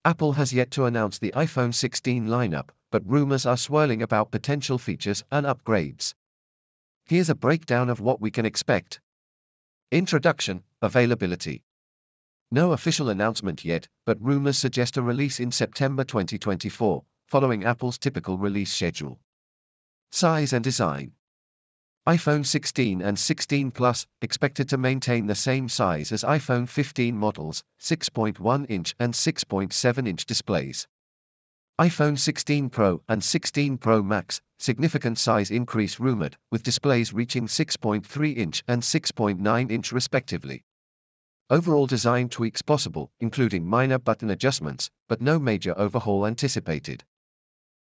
Apple has yet to announce the iPhone 16 lineup, but rumors are swirling about potential features and upgrades. Here's a breakdown of what we can expect. Introduction, availability. No official announcement yet, but rumors suggest a release in September 2024, following Apple's typical release schedule. Size and design. iPhone 16 and 16 Plus expected to maintain the same size as iPhone 15 models, 6.1-inch and 6.7-inch displays. iPhone 16 Pro and 16 Pro Max, significant size increase rumored, with displays reaching 6.3-inch and 6.9-inch respectively. Overall design tweaks possible, including minor button adjustments, but no major overhaul anticipated.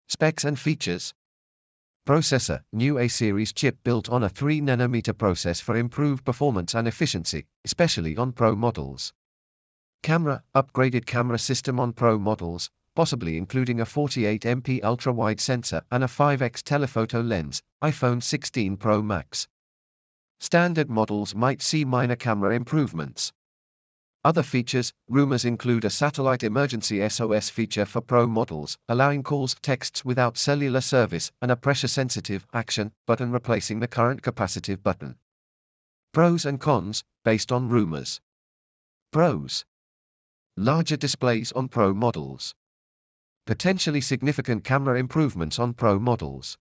Specs and features. Processor, new A-series chip built on a 3nm process for improved performance and efficiency, especially on Pro models. Camera, upgraded camera system on Pro models, possibly including a 48MP ultra-wide sensor and a 5x telephoto lens, iPhone 16 Pro Max. Standard models might see minor camera improvements. Other features, rumors include a satellite emergency SOS feature for Pro models, allowing calls, texts without cellular service, and a pressure-sensitive action button replacing the current capacitive button. Pros and cons, based on rumors. Pros. Larger displays on Pro models. Potentially significant camera improvements on Pro models.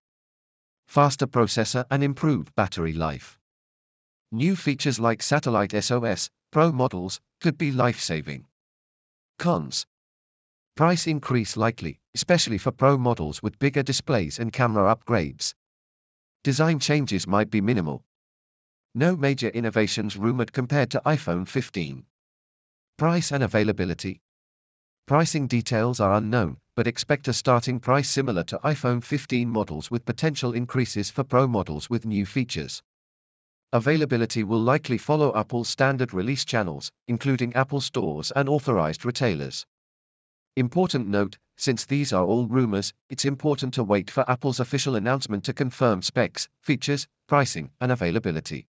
Faster processor and improved battery life. New features like satellite SOS, Pro models, could be life-saving. Cons. Price increase likely, especially for Pro models with bigger displays and camera upgrades. Design changes might be minimal. No major innovations rumored compared to iPhone 15. Price and availability. Pricing details are unknown, but expect a starting price similar to iPhone 15 models with potential increases for Pro models with new features. Availability will likely follow Apple's standard release channels, including Apple stores and authorized retailers. Important note, since these are all rumors, it's important to wait for Apple's official announcement to confirm specs, features, pricing, and availability.